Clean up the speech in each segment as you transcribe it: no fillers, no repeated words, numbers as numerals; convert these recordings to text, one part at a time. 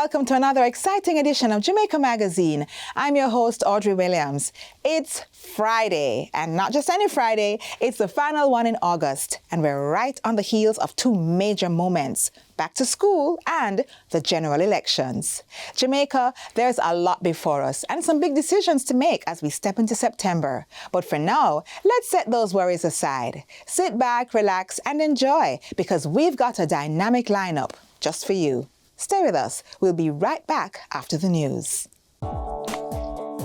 welcome to another exciting edition of Jamaica Magazine. I'm your host, Audrey Williams. It's Friday, and not just any Friday, it's the final one in August, and we're right on the heels of two major moments, back to school and the general elections. Jamaica, there's a lot before us and some big decisions to make as we step into September. But for now, let's set those worries aside. Sit back, relax, and enjoy, because we've got a dynamic lineup just for you. Stay with us. We'll be right back after the news.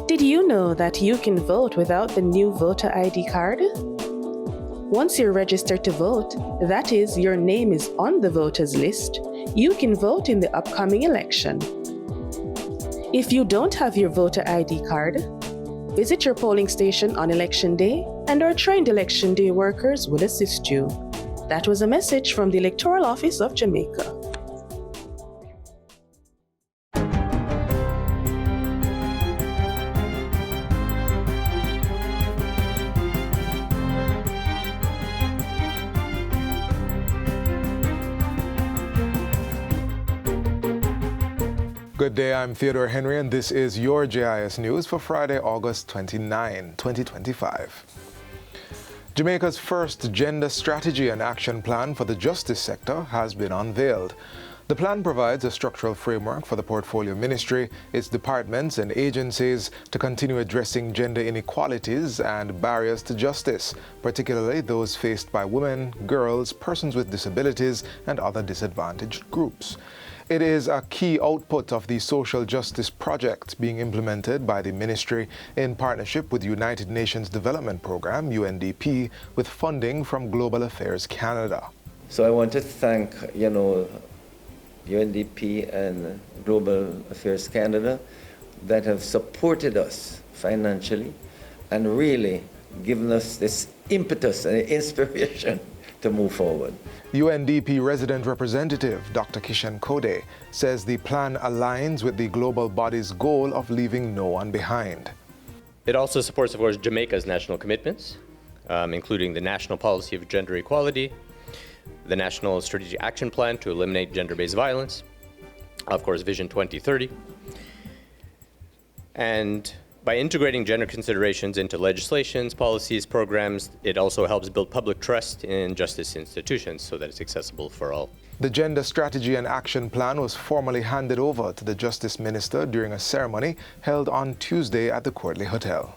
Did you know that you can vote without the new voter ID card? Once you're registered to vote, that is, your name is on the voters list, you can vote in the upcoming election. If you don't have your voter ID card, visit your polling station on election day, and our trained election day workers will assist you. That was a message from the Electoral Office of Jamaica. Good day, I'm Theodore Henry, and this is your JIS News for Friday, August 29, 2025. Jamaica's first gender strategy and action plan for the justice sector has been unveiled. The plan provides a structural framework for the portfolio ministry, its departments and agencies to continue addressing gender inequalities and barriers to justice, particularly those faced by women, girls, persons with disabilities, and other disadvantaged groups. It is a key output of the social justice project being implemented by the ministry in partnership with the United Nations Development Programme, UNDP, with funding from Global Affairs Canada. So I want to thank, UNDP and Global Affairs Canada that have supported us financially and really given us this impetus and inspiration to move forward. UNDP resident representative Dr. Kishan Kode says the plan aligns with the global body's goal of leaving no one behind. It also supports, of course, Jamaica's national commitments, including the National Policy of Gender Equality, the National Strategic Action Plan to eliminate gender-based violence, of course, Vision 2030. And by integrating gender considerations into legislations, policies, programs, it also helps build public trust in justice institutions so that it's accessible for all. The Gender Strategy and Action Plan was formally handed over to the Justice Minister during a ceremony held on Tuesday at the Courtly Hotel.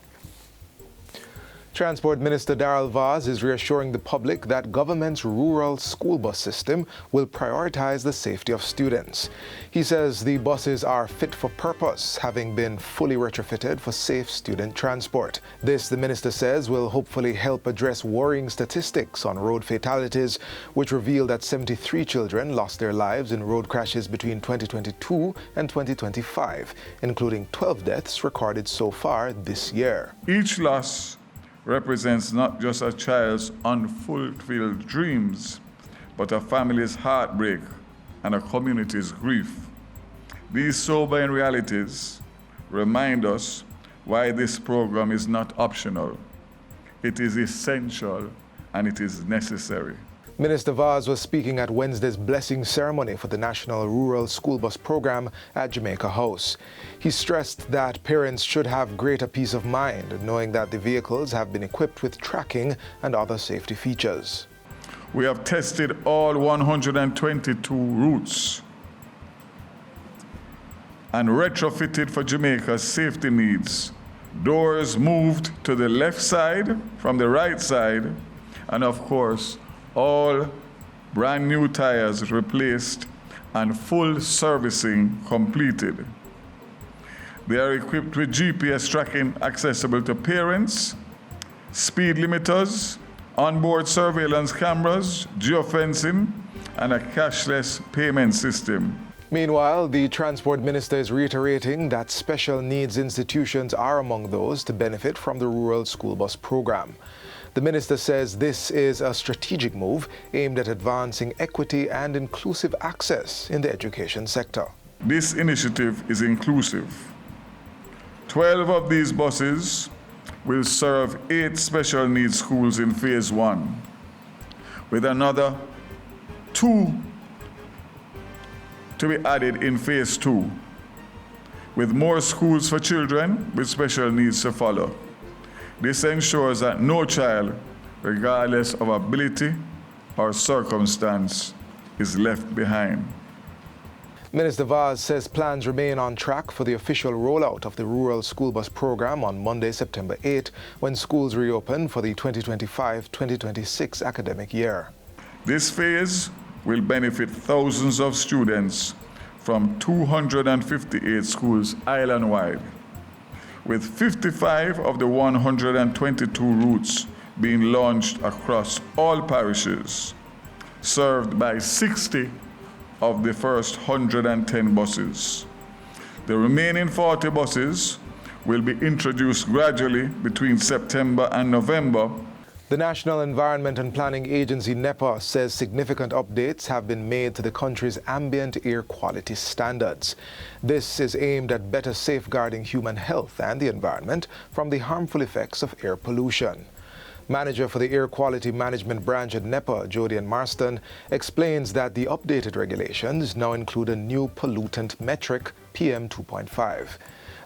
Transport Minister Darrell Vaz is reassuring the public that government's rural school bus system will prioritize the safety of students. He says the buses are fit for purpose, having been fully retrofitted for safe student transport. This, the minister says, will hopefully help address worrying statistics on road fatalities, which reveal that 73 children lost their lives in road crashes between 2022 and 2025, including 12 deaths recorded so far this year. Each loss represents not just a child's unfulfilled dreams, but a family's heartbreak and a community's grief. These sobering realities remind us why this program is not optional. It is essential and it is necessary. Minister Vaz was speaking at Wednesday's blessing ceremony for the National Rural School Bus Program at Jamaica House. He stressed that parents should have greater peace of mind, knowing that the vehicles have been equipped with tracking and other safety features. We have tested all 122 routes and retrofitted for Jamaica's safety needs. Doors moved to the left side from the right side, and of course, all brand new tires replaced and full servicing completed. They are equipped with GPS tracking accessible to parents, speed limiters, onboard surveillance cameras, geofencing, and a cashless payment system. Meanwhile, the Transport Minister is reiterating that special needs institutions are among those to benefit from the Rural School Bus Program. The minister says this is a strategic move aimed at advancing equity and inclusive access in the education sector. This initiative is inclusive. 12 of these buses will serve 8 special needs schools in phase 1, with another 2 to be added in phase 2, with more schools for children with special needs to follow. This ensures that no child, regardless of ability or circumstance, is left behind. Minister Vaz says plans remain on track for the official rollout of the rural school bus program on Monday, September 8, when schools reopen for the 2025-2026 academic year. This phase will benefit thousands of students from 258 schools island-wide, with 55 of the 122 routes being launched across all parishes, served by 60 of the first 110 buses. The remaining 40 buses will be introduced gradually between September and November. The National Environment and Planning Agency, NEPA, says significant updates have been made to the country's ambient air quality standards. This is aimed at better safeguarding human health and the environment from the harmful effects of air pollution. Manager for the Air Quality Management Branch at NEPA, Jodian Marston, explains that the updated regulations now include a new pollutant metric, PM2.5.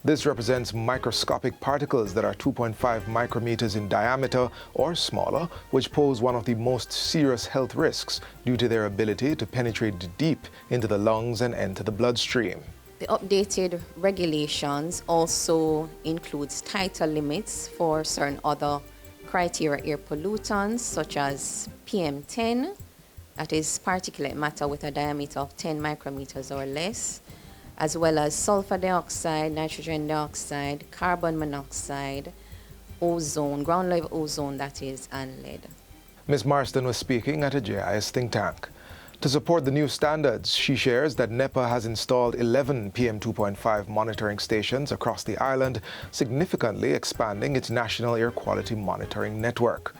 This represents microscopic particles that are 2.5 micrometers in diameter or smaller, which pose one of the most serious health risks due to their ability to penetrate deep into the lungs and enter the bloodstream. The updated regulations also includes tighter limits for certain other criteria air pollutants, such as PM10, that is particulate matter with a diameter of 10 micrometers or less, as well as sulfur dioxide, nitrogen dioxide, carbon monoxide, ozone, ground level ozone, that is, and lead. Ms. Marston was speaking at a JIS think tank. To support the new standards, she shares that NEPA has installed 11 PM2.5 monitoring stations across the island, significantly expanding its national air quality monitoring network.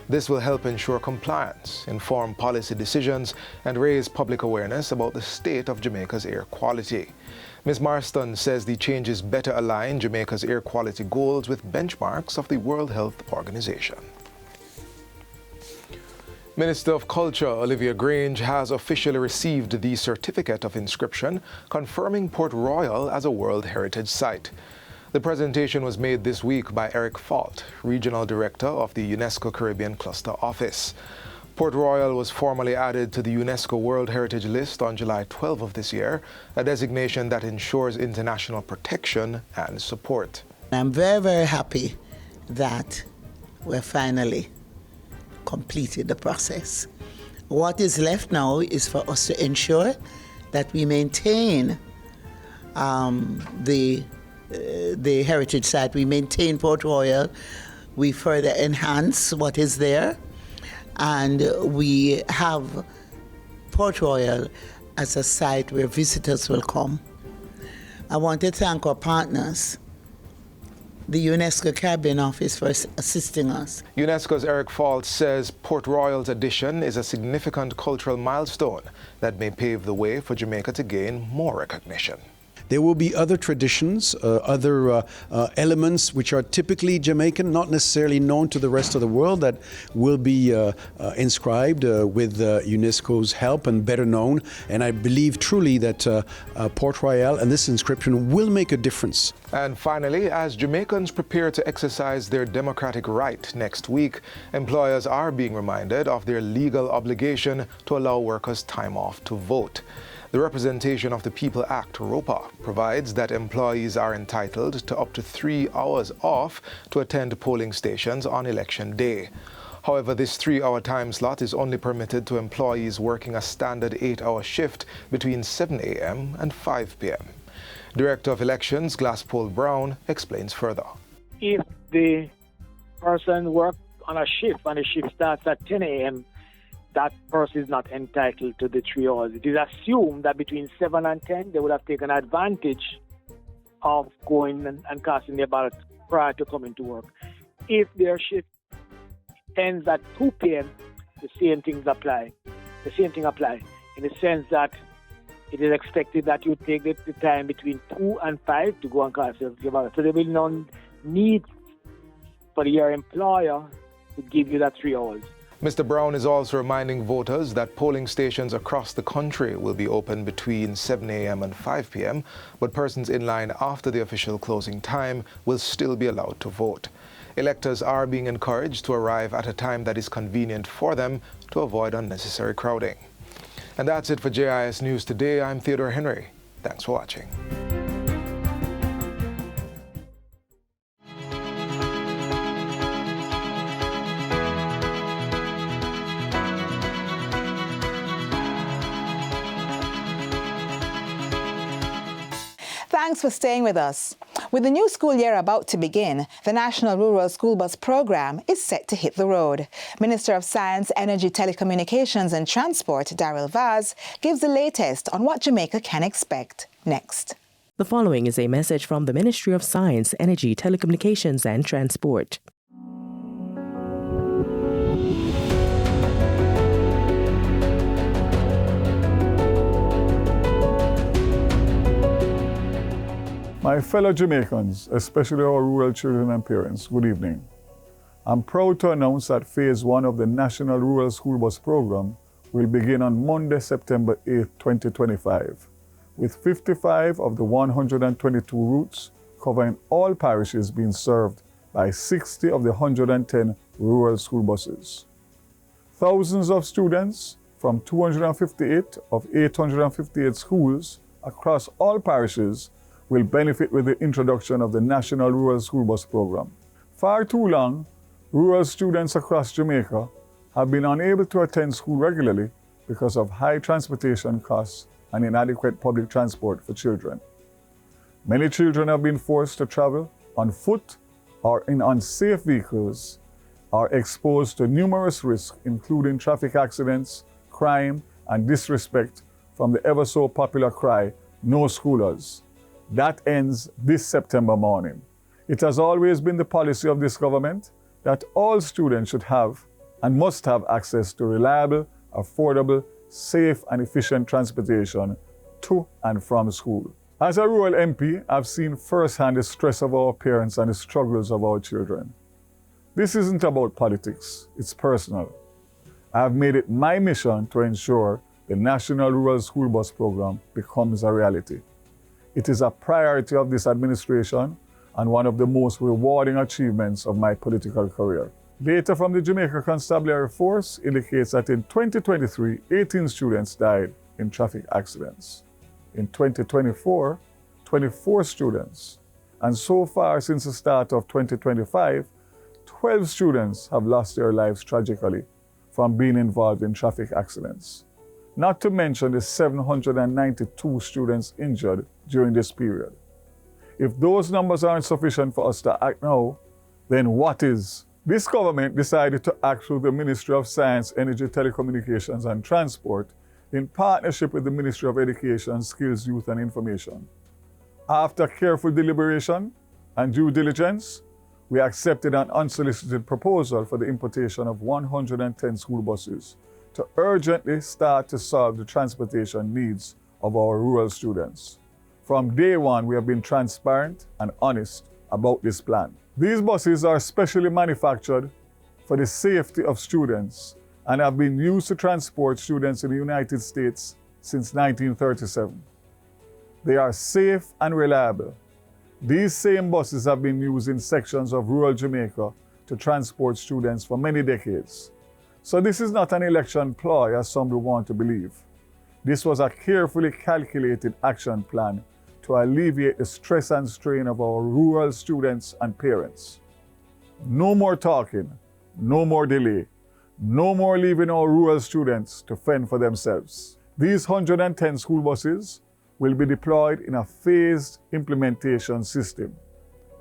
This will help ensure compliance, inform policy decisions, and raise public awareness about the state of Jamaica's air quality. Ms. Marston says the changes better align Jamaica's air quality goals with benchmarks of the World Health Organization. Minister of Culture Olivia Grange has officially received the Certificate of Inscription confirming Port Royal as a World Heritage Site. The presentation was made this week by Eric Fault, Regional Director of the UNESCO Caribbean Cluster Office. Port Royal was formally added to the UNESCO World Heritage List on July 12 of this year, a designation that ensures international protection and support. I'm very, very happy that we're finally completed the process. What is left now is for us to ensure that we maintain the heritage site. We maintain Port Royal. We further enhance what is there, and we have Port Royal as a site where visitors will come. I want to thank our partners, the UNESCO Caribbean Office, for assisting us. UNESCO's Eric Fault says Port Royal's addition is a significant cultural milestone that may pave the way for Jamaica to gain more recognition. There will be other traditions, other elements which are typically Jamaican, not necessarily known to the rest of the world, that will be inscribed with UNESCO's help and better known. And I believe truly that Port Royal and this inscription will make a difference. And finally, as Jamaicans prepare to exercise their democratic right next week, employers are being reminded of their legal obligation to allow workers time off to vote. The Representation of the People Act, ROPA, provides that employees are entitled to up to 3 hours off to attend polling stations on election day. However, this 3-hour time slot is only permitted to employees working a standard 8-hour shift between 7 a.m. and 5 p.m. Director of Elections, Glasspool Brown, explains further. If the person works on a shift and the shift starts at 10 a.m., that person is not entitled to the 3 hours. It is assumed that between 7 and 10, they would have taken advantage of going and casting their ballot prior to coming to work. If their shift ends at 2 p.m., the same things apply. The same thing applies in the sense that it is expected that you take the time between 2 and 5 to go and cast your ballot. So there will be no need for your employer to give you that 3 hours. Mr. Brown is also reminding voters that polling stations across the country will be open between 7 a.m. and 5 p.m., but persons in line after the official closing time will still be allowed to vote. Electors are being encouraged to arrive at a time that is convenient for them to avoid unnecessary crowding. And that's it for JIS News Today. I'm Theodore Henry. Thanks for watching. Thanks for staying with us. With the new school year about to begin, the National Rural School Bus Program is set to hit the road. Minister of Science, Energy, Telecommunications and Transport, Daryl Vaz, gives the latest on what Jamaica can expect next. The following is a message from the Ministry of Science, Energy, Telecommunications and Transport. My fellow Jamaicans, especially our rural children and parents, good evening. I'm proud to announce that Phase 1 of the National Rural School Bus Program will begin on Monday, September 8, 2025, with 55 of the 122 routes covering all parishes being served by 60 of the 110 rural school buses. Thousands of students from 258 of 858 schools across all parishes will benefit with the introduction of the National Rural School Bus Program. Far too long, rural students across Jamaica have been unable to attend school regularly because of high transportation costs and inadequate public transport for children. Many children have been forced to travel on foot or in unsafe vehicles, are exposed to numerous risks, including traffic accidents, crime, and disrespect from the ever so popular cry, "No Schoolers." That ends this September morning. It has always been the policy of this government that all students should have and must have access to reliable, affordable, safe and efficient transportation to and from school. As a rural MP, I've seen firsthand the stress of our parents and the struggles of our children. This isn't about politics, it's personal. I've made it my mission to ensure the National Rural School Bus Program becomes a reality. It is a priority of this administration and one of the most rewarding achievements of my political career. Data from the Jamaica Constabulary Force indicates that in 2023, 18 students died in traffic accidents. In 2024, 24 students. And so far since the start of 2025, 12 students have lost their lives tragically from being involved in traffic accidents. Not to mention the 792 students injured during this period. If those numbers aren't sufficient for us to act now, then what is? This government decided to act through the Ministry of Science, Energy, Telecommunications and Transport in partnership with the Ministry of Education, Skills, Youth and Information. After careful deliberation and due diligence, we accepted an unsolicited proposal for the importation of 110 school buses to urgently start to solve the transportation needs of our rural students. From day one, we have been transparent and honest about this plan. These buses are specially manufactured for the safety of students and have been used to transport students in the United States since 1937. They are safe and reliable. These same buses have been used in sections of rural Jamaica to transport students for many decades. So this is not an election ploy, as some will want to believe. This was a carefully calculated action plan to alleviate the stress and strain of our rural students and parents. No more talking, no more delay, no more leaving our rural students to fend for themselves. These 110 school buses will be deployed in a phased implementation system.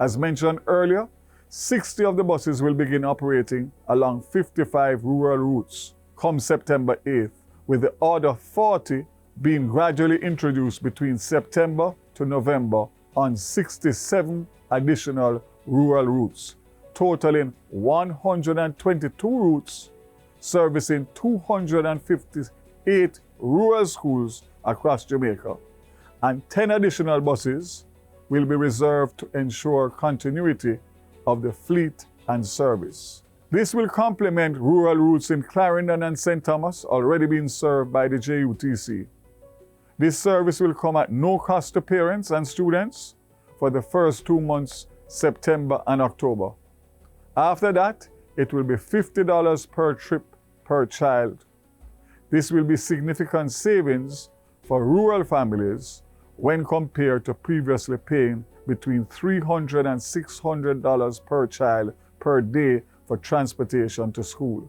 As mentioned earlier, 60 of the buses will begin operating along 55 rural routes come September 8th, with the other 40 being gradually introduced between September to November on 67 additional rural routes, totaling 122 routes, servicing 258 rural schools across Jamaica, and 10 additional buses will be reserved to ensure continuity of the fleet and service. This will complement rural routes in Clarendon and St. Thomas already being served by the JUTC. This service will come at no cost to parents and students for the first 2 months, September and October. After that, it will be $50 per trip per child. This will be significant savings for rural families when compared to previously paying between $300 and $600 per child per day for transportation to school.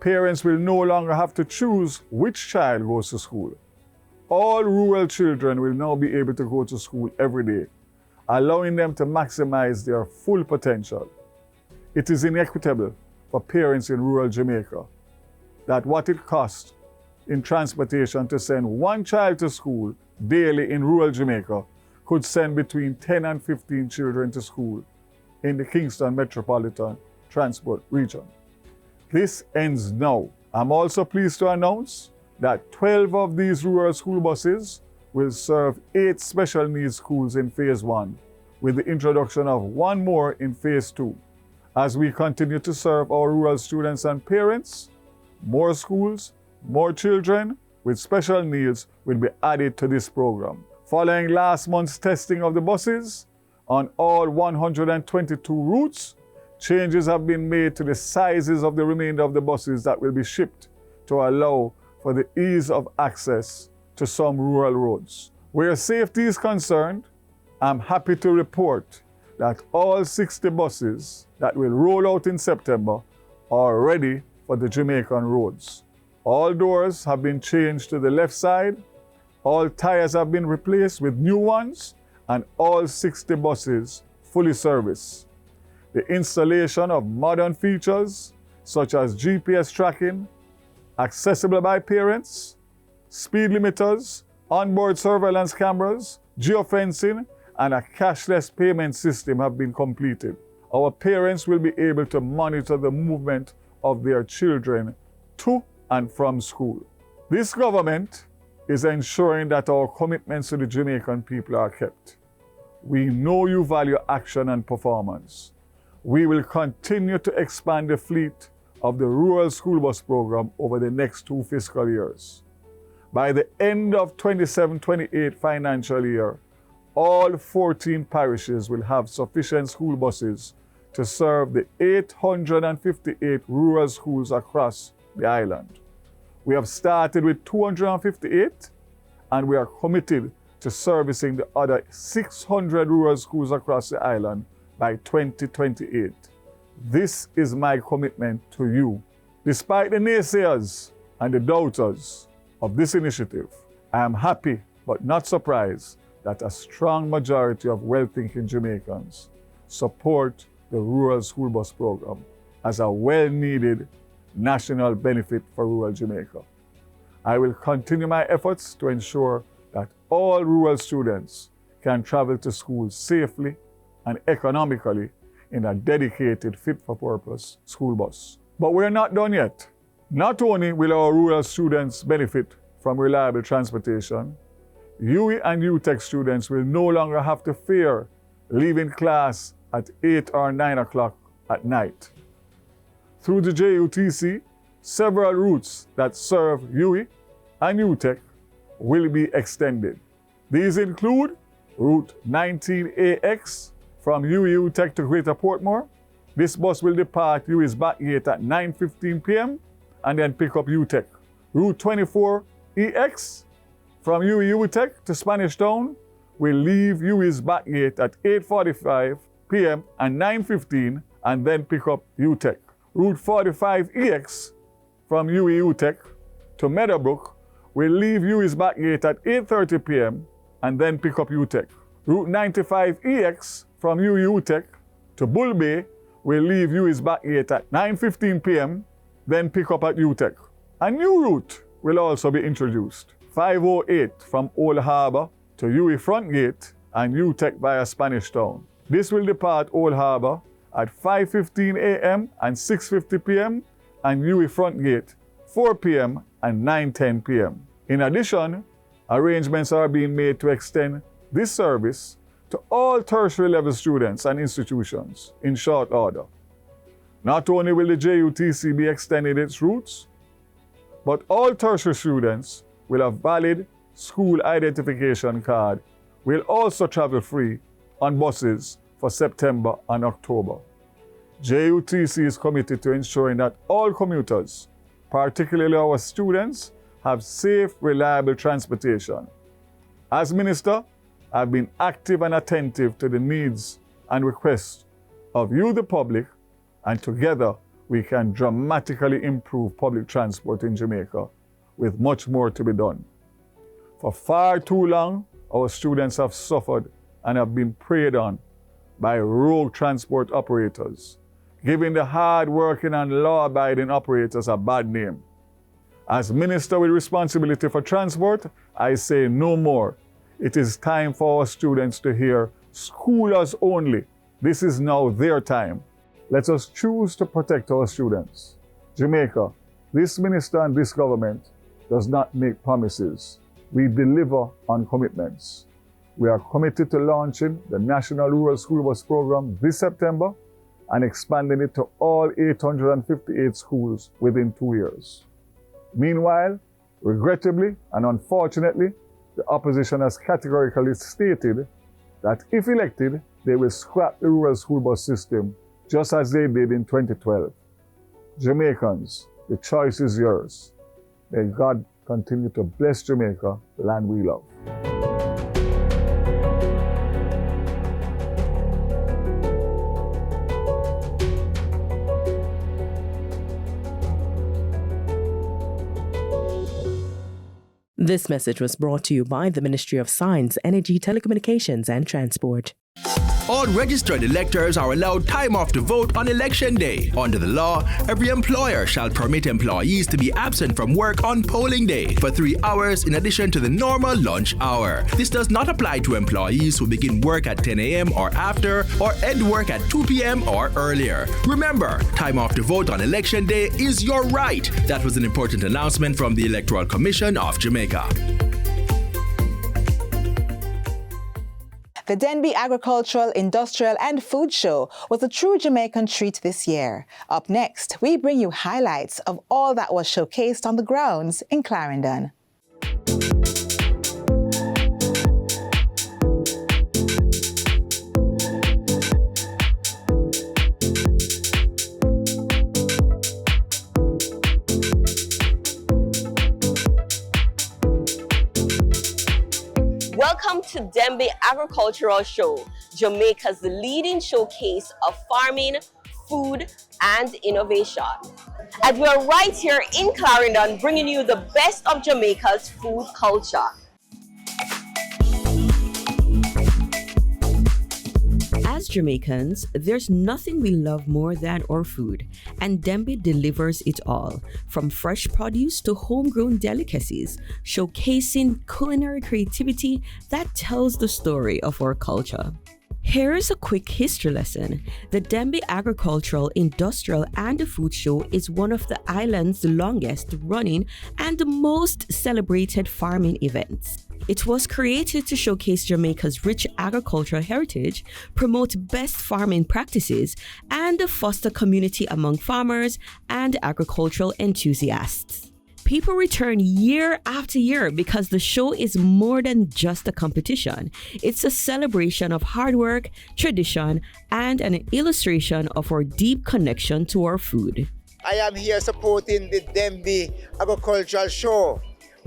Parents will no longer have to choose which child goes to school. All rural children will now be able to go to school every day, allowing them to maximize their full potential. It is inequitable for parents in rural Jamaica that what it costs in transportation to send one child to school daily in rural Jamaica could send between 10 and 15 children to school in the Kingston Metropolitan Transport Region. This ends now. I'm also pleased to announce that 12 of these rural school buses will serve 8 special needs schools in Phase 1, with the introduction of 1 more in Phase 2. As we continue to serve our rural students and parents, more schools, more children with special needs will be added to this program. Following last month's testing of the buses on all 122 routes, changes have been made to the sizes of the remainder of the buses that will be shipped to allow for the ease of access to some rural roads. Where safety is concerned, I'm happy to report that all 60 buses that will roll out in September are ready for the Jamaican roads. All doors have been changed to the left side, all tires have been replaced with new ones, and all 60 buses fully serviced. The installation of modern features such as GPS tracking, accessible by parents, speed limiters, onboard surveillance cameras, geofencing, and a cashless payment system have been completed. Our parents will be able to monitor the movement of their children to and from school. This government is ensuring that our commitments to the Jamaican people are kept. We know you value action and performance. We will continue to expand the fleet of the Rural School Bus Program over the next 2 fiscal years. By the end of 27-28 financial year, all 14 parishes will have sufficient school buses to serve the 858 rural schools across the island. We have started with 258, and we are committed to servicing the other 600 rural schools across the island by 2028. This is my commitment to you. Despite the naysayers and the doubters of this initiative, I am happy but not surprised that a strong majority of well-thinking Jamaicans support the Rural School Bus Program as a well-needed national benefit for rural Jamaica. I will continue my efforts to ensure that all rural students can travel to school safely and economically in a dedicated, fit-for-purpose school bus. But we're not done yet. Not only will our rural students benefit from reliable transportation, UE and UTech students will no longer have to fear leaving class at 8 or 9 o'clock at night. Through the JUTC, several routes that serve UE and UTech will be extended. These include Route 19AX from UE UTech to Greater Portmore. This bus will depart UE's back gate at 9:15 p.m. and then pick up UTech. Route 24EX from UE UTech to Spanish Town will leave UE's back gate at 8:45 p.m. and 9:15 and then pick up UTech. Route 45EX from UE UTech to Meadowbrook will leave UE's back gate at 8:30 p.m. and then pick up UTech. Route 95EX from UE UTech to Bull Bay will leave UE's back gate at 9:15 p.m. then pick up at UTech. A new route will also be introduced. 508 from Old Harbour to UE Front Gate and UTech via Spanish Town. This will depart Old Harbour at 5:15 a.m. and 6:50 p.m. and UE Front Gate 4 p.m. and 9:10 p.m. In addition, arrangements are being made to extend this service to all tertiary level students and institutions in short order. Not only will the JUTC be extending its routes, but all tertiary students will have valid school identification card, will also travel free on buses for September and October. JUTC is committed to ensuring that all commuters, particularly our students, have safe, reliable transportation. As Minister, I've been active and attentive to the needs and requests of you, the public, and together we can dramatically improve public transport in Jamaica, with much more to be done. For far too long, our students have suffered and have been preyed on by rogue transport operators, giving the hard-working and law-abiding operators a bad name. As Minister with responsibility for transport, I say no more. It is time for our students to hear schoolers only. This is now their time. Let us choose to protect our students. Jamaica, this minister and this government does not make promises. We deliver on commitments. We are committed to launching the National Rural School Bus Program this September and expanding it to all 858 schools within 2 years. Meanwhile, regrettably and unfortunately, the opposition has categorically stated that if elected, they will scrap the rural school bus system just as they did in 2012. Jamaicans, the choice is yours. May God continue to bless Jamaica, the land we love. This message was brought to you by the Ministry of Science, Energy, Telecommunications and Transport. All registered electors are allowed time off to vote on election day. Under the law, every employer shall permit employees to be absent from work on polling day for 3 hours in addition to the normal lunch hour. This does not apply to employees who begin work at 10 a.m. or after, or end work at 2 p.m. or earlier. Remember, time off to vote on election day is your right. That was an important announcement from the Electoral Commission of Jamaica. The Denbigh Agricultural, Industrial and Food Show was a true Jamaican treat this year. Up next, we bring you highlights of all that was showcased on the grounds in Clarendon. Welcome to Denbigh Agricultural Show, Jamaica's leading showcase of farming, food, and innovation. And we're right here in Clarendon bringing you the best of Jamaica's food culture. As Jamaicans, there's nothing we love more than our food, and Denbigh delivers it all, from fresh produce to homegrown delicacies, showcasing culinary creativity that tells the story of our culture. Here's a quick history lesson. The Denbigh Agricultural, Industrial and Food Show is one of the island's longest running and most celebrated farming events. It was created to showcase Jamaica's rich agricultural heritage, promote best farming practices, and foster community among farmers and agricultural enthusiasts. People return year after year because the show is more than just a competition. It's a celebration of hard work, tradition, and an illustration of our deep connection to our food. I am here supporting the Denbigh Agricultural Show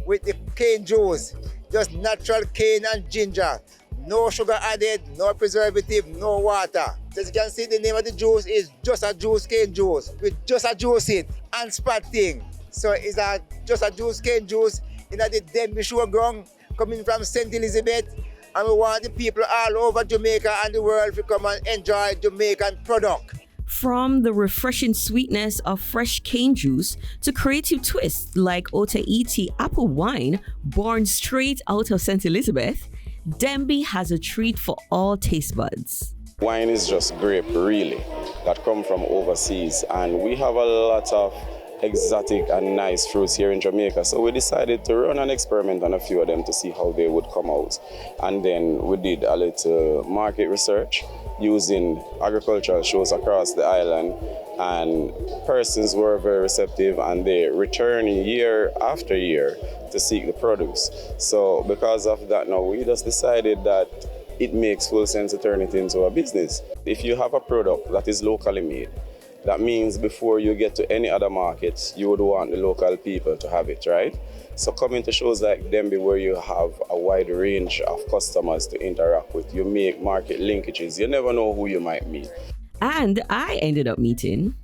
with the cane juice, just natural cane and ginger. No sugar added, no preservative, no water. As you can see, the name of the juice is just a juice cane juice. We just a juice it and spat thing. So it's just a juice cane juice in the Denbigh showground coming from St. Elizabeth. And we want the people all over Jamaica and the world to come and enjoy Jamaican product. From the refreshing sweetness of fresh cane juice to creative twists like Otaiti apple wine, born straight out of St. Elizabeth, Denbigh has a treat for all taste buds. Wine is just grape, really, that come from overseas, and we have a lot of exotic and nice fruits here in Jamaica, so we decided to run an experiment on a few of them to see how they would come out. And then we did a little market research, using agricultural shows across the island, and persons were very receptive and they return year after year to seek the produce. So because of that now, we just decided that it makes full sense to turn it into a business. If you have a product that is locally made, that means before you get to any other markets, you would want the local people to have it, right? So coming to shows like Denbigh, where you have a wide range of customers to interact with, you make market linkages, you never know who you might meet. And I ended up meeting.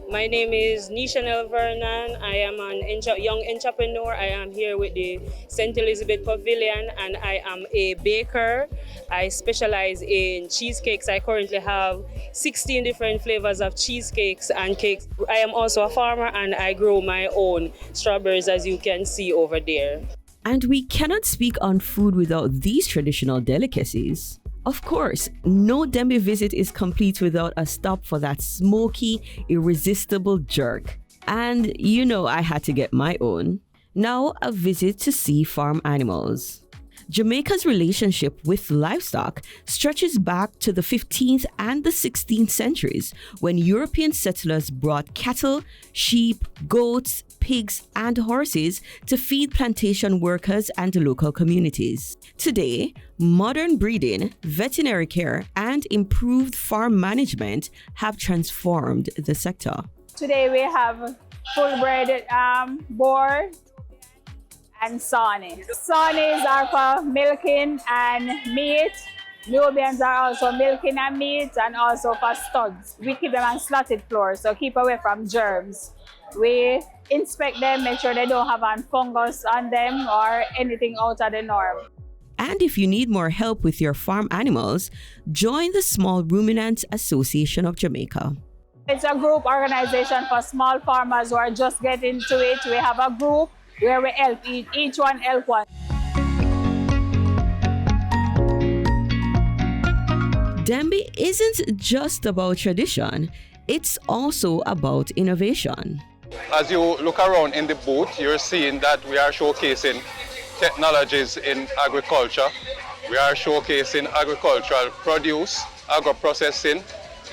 My name is Nishanel Vernon. I am an young entrepreneur. I am here with the St. Elizabeth Pavilion, and I am a baker. I specialize in cheesecakes. I currently have 16 different flavors of cheesecakes and cakes. I am also a farmer, and I grow my own strawberries, as you can see over there. And we cannot speak on food without these traditional delicacies. Of course, no Denbigh visit is complete without a stop for that smoky, irresistible jerk. And you know I had to get my own. Now a visit to see farm animals. Jamaica's relationship with livestock stretches back to the 15th and the 16th centuries, when European settlers brought cattle, sheep, goats, pigs, and horses to feed plantation workers and local communities. Today, modern breeding, veterinary care, and improved farm management have transformed the sector. Today we have full-bred boar and Sawney. Sawney's are for milking and meat. Nubians are also milking and meat, and also for studs. We keep them on slotted floors, so keep away from germs. We inspect them, make sure they don't have a fungus on them or anything out of the norm. And if you need more help with your farm animals, join the Small Ruminants Association of Jamaica. It's a group organization for small farmers who are just getting into it. We have a group where we help each one help one. Denbigh isn't just about tradition, it's also about innovation. As you look around in the booth, you're seeing that we are showcasing technologies in agriculture. We are showcasing agricultural produce, agro-processing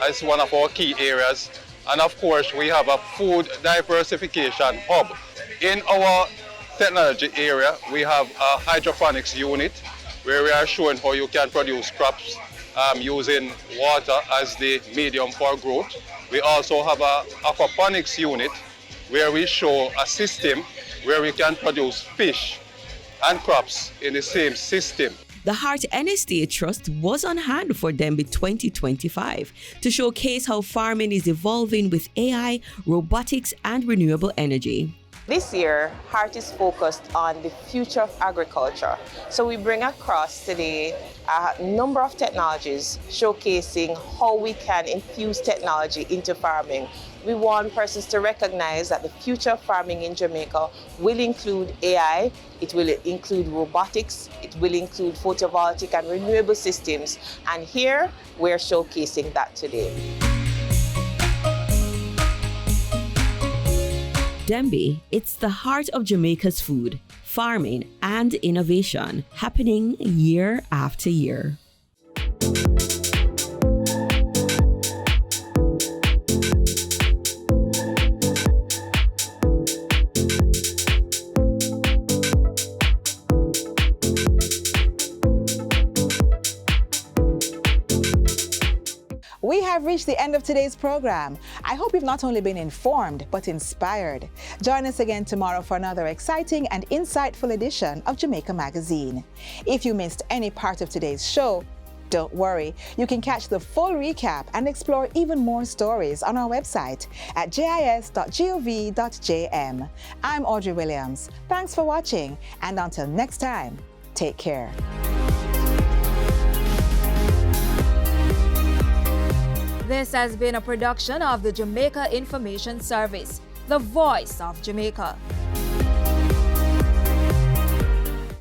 as one of our key areas. And of course, we have a food diversification hub. In our technology area, we have a hydroponics unit where we are showing how you can produce crops using water as the medium for growth. We also have a aquaponics unit where we show a system where we can produce fish and crops in the same system. The Heart NSTA Trust was on hand for Denbigh 2025 to showcase how farming is evolving with AI, robotics, and renewable energy. This year, Heart is focused on the future of agriculture. So we bring across today a number of technologies showcasing how we can infuse technology into farming. We want persons to recognize that the future of farming in Jamaica will include AI, it will include robotics, it will include photovoltaic and renewable systems. And here, we're showcasing that today. Denbigh, it's the heart of Jamaica's food, farming, and innovation, happening year after year. We have reached the end of today's program. I hope you've not only been informed, but inspired. Join us again tomorrow for another exciting and insightful edition of Jamaica Magazine. If you missed any part of today's show, don't worry. You can catch the full recap and explore even more stories on our website at jis.gov.jm. I'm Audrey Williams. Thanks for watching, and until next time, take care. This has been a production of the Jamaica Information Service, the voice of Jamaica.